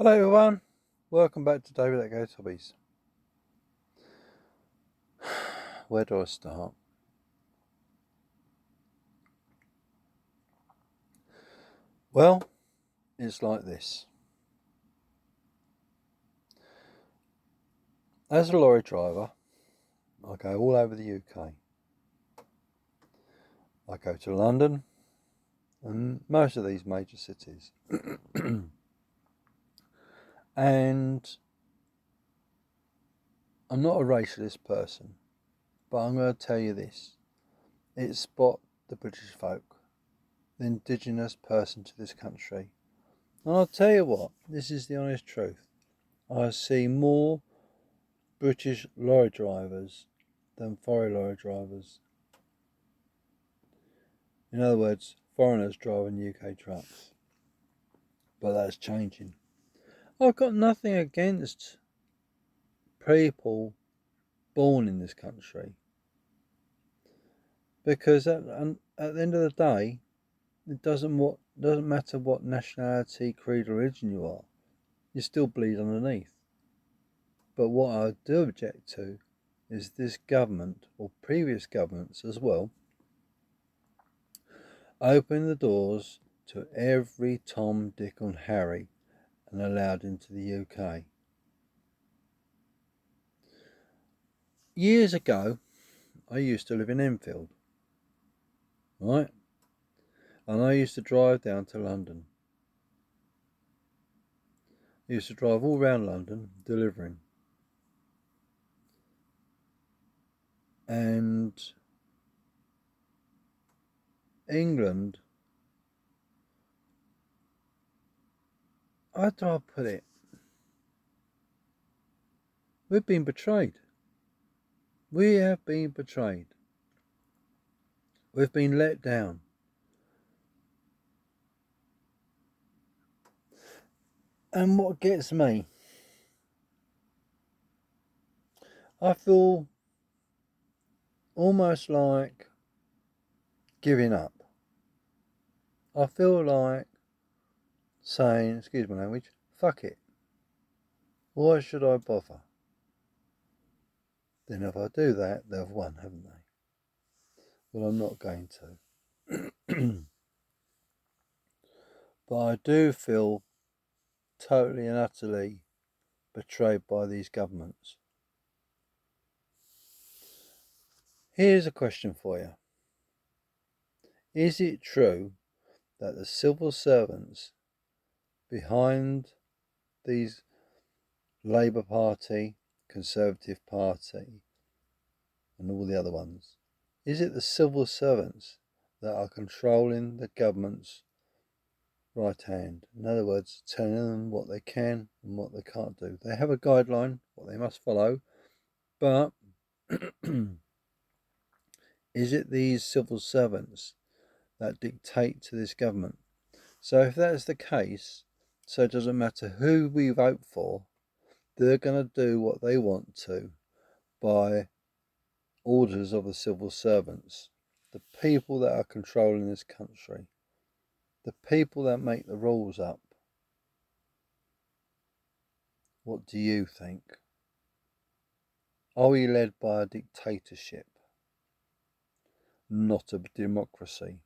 Hello everyone, welcome back to David That Goes Hobbies. Where do I start? Well, it's like this. As a lorry driver, I go all over the UK. I go to London and most of these major cities. And I'm not a racialist person, but I'm going to tell you this. It's spot the British folk, the indigenous person to this country. And I'll tell you what, this is the honest truth. I see more British lorry drivers than foreign lorry drivers. In other words, foreigners driving UK trucks. But that's changing. I've got nothing against people born in this country, because at the end of the day, it doesn't matter what nationality, creed, or religion you are. You still bleed underneath. But what I do object to is this government, or previous governments as well, opening the doors to every Tom, Dick, and Harry and allowed into the UK. Years ago, I used to live in Enfield, right? And I used to drive down to London. I used to drive all around London delivering. And England, how do I put it? We've been betrayed. We have been betrayed. We've been let down. And what gets me, I feel almost like giving up. I feel like saying, excuse my language, fuck it. Why should I bother? Then if I do that, they've won, haven't they? Well, I'm not going to. But I do feel totally and utterly betrayed by these governments. Here's a question for you. Is it true that the civil servants behind these Labour Party, Conservative Party, and all the other ones, is it the civil servants that are controlling the government's right hand? In other words, telling them what they can and what they can't do. They have a guideline, what they must follow, but is it these civil servants that dictate to this government? So if that's the case, so it doesn't matter who we vote for, they're going to do what they want to by orders of the civil servants, the people that are controlling this country, the people that make the rules up. What do you think? Are we led by a dictatorship, not a democracy?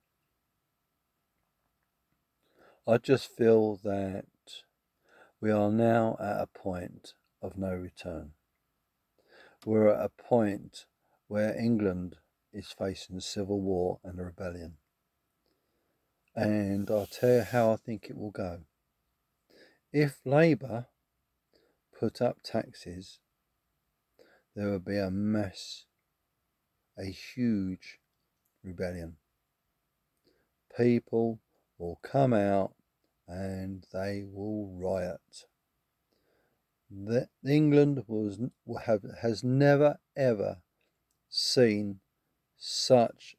I just feel that we are now at a point of no return. We're at a point where England is facing civil war and a rebellion. And I'll tell you how I think it will go. If Labour put up taxes, there will be a huge rebellion. People will come out and they will riot. England has never ever seen such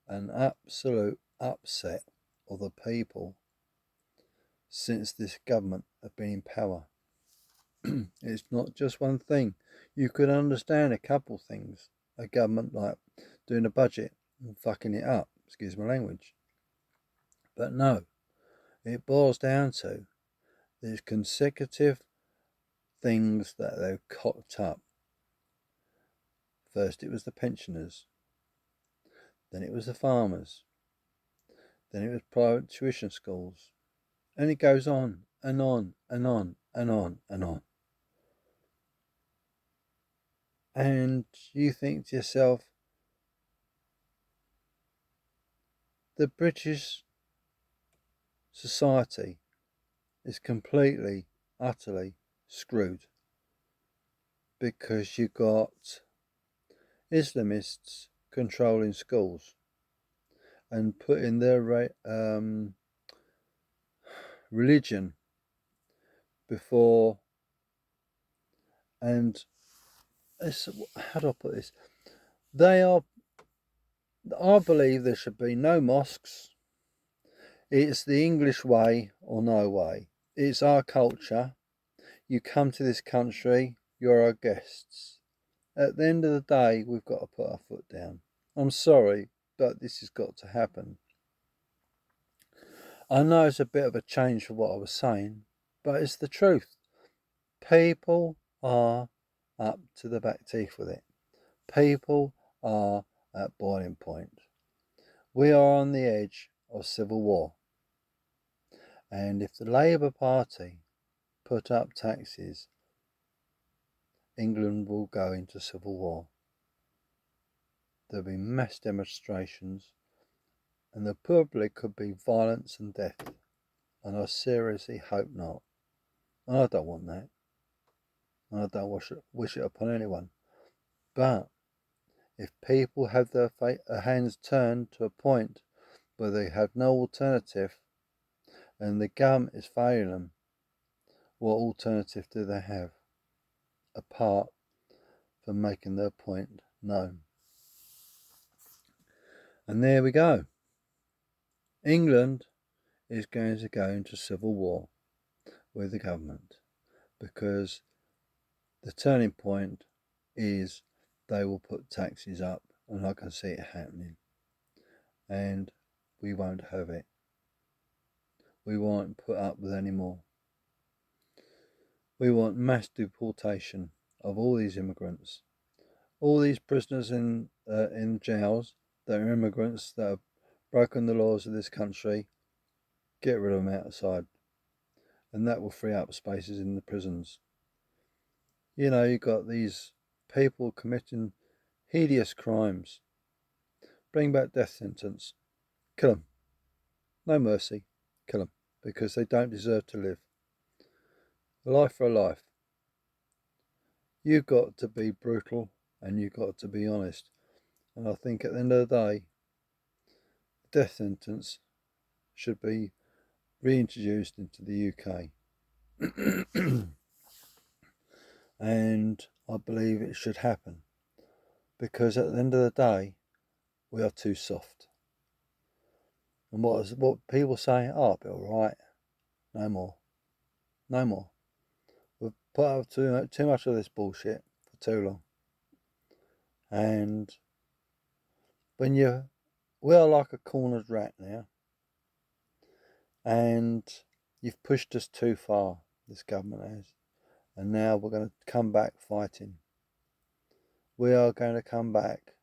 an absolute upset of the people since this government have been in power. It's not just one thing. You could understand a couple things. A government like doing a budget and fucking it up, excuse my language. But no, it boils down to There's consecutive things that they've cocked up. First it was the pensioners, then it was the farmers, then it was private tuition schools, and it goes on and on and on and on and on. And you think to yourself, the British society is completely, utterly screwed because you got Islamists controlling schools and putting their religion before, and how do I put this? I believe there should be no mosques. It's the English way or no way. It's our culture. You come to this country, you're our guests. At the end of the day, we've got to put our foot down. I'm sorry, but this has got to happen. I know it's a bit of a change from what I was saying, but it's the truth. People are up to the back teeth with it. People are at boiling point. We are on the edge of civil war. And if the Labour Party put up taxes, England will go into civil war. There'll be mass demonstrations, and there probably could be violence and death. And I seriously hope not. And I don't want that. And I don't wish it upon anyone. But if people have their hands turned to a point where they have no alternative and the government is failing them, what alternative do they have apart from making their point known? And there we go. England is going to go into civil war with the government because the turning point is they will put taxes up, and I can see it happening. And we won't have it. We won't put up with any more. We want mass deportation of all these immigrants, all these prisoners in jails that are immigrants that have broken the laws of this country. Get rid of them outside, and that will free up spaces in the prisons. You know, you've got these people committing hideous crimes. Bring back death sentence. Kill them. No mercy. Kill them because they don't deserve to live. A life for a life. You've got to be brutal and you've got to be honest. And I think at the end of the day, the death sentence should be reintroduced into the UK. And I believe it should happen because at the end of the day, we are too soft. And what people say, oh, it'll be alright. No more. No more. We've put up too much of this bullshit for too long. And we are like a cornered rat now. And you've pushed us too far, this government has. And now we're going to come back fighting. We are going to come back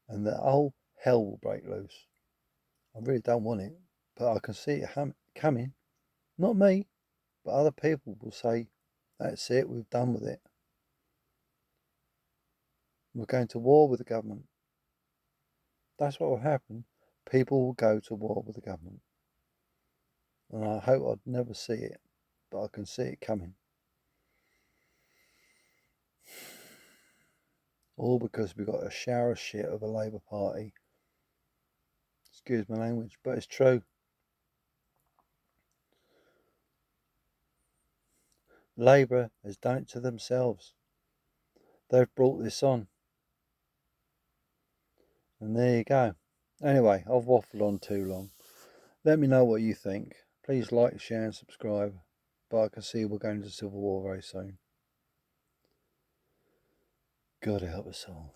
and the whole hell will break loose. I really don't want it, but I can see it coming. Not me, but other people will say, that's it, we've done with it. We're going to war with the government. That's what will happen. People will go to war with the government. And I hope I'd never see it, but I can see it coming. All because we've got a shower of shit of a Labour Party. Excuse my language, but it's true. Labour has done it to themselves. They've brought this on. And there you go. Anyway, I've waffled on too long. Let me know what you think. Please like, share and subscribe. But I can see we're going to civil war very soon. God help us all.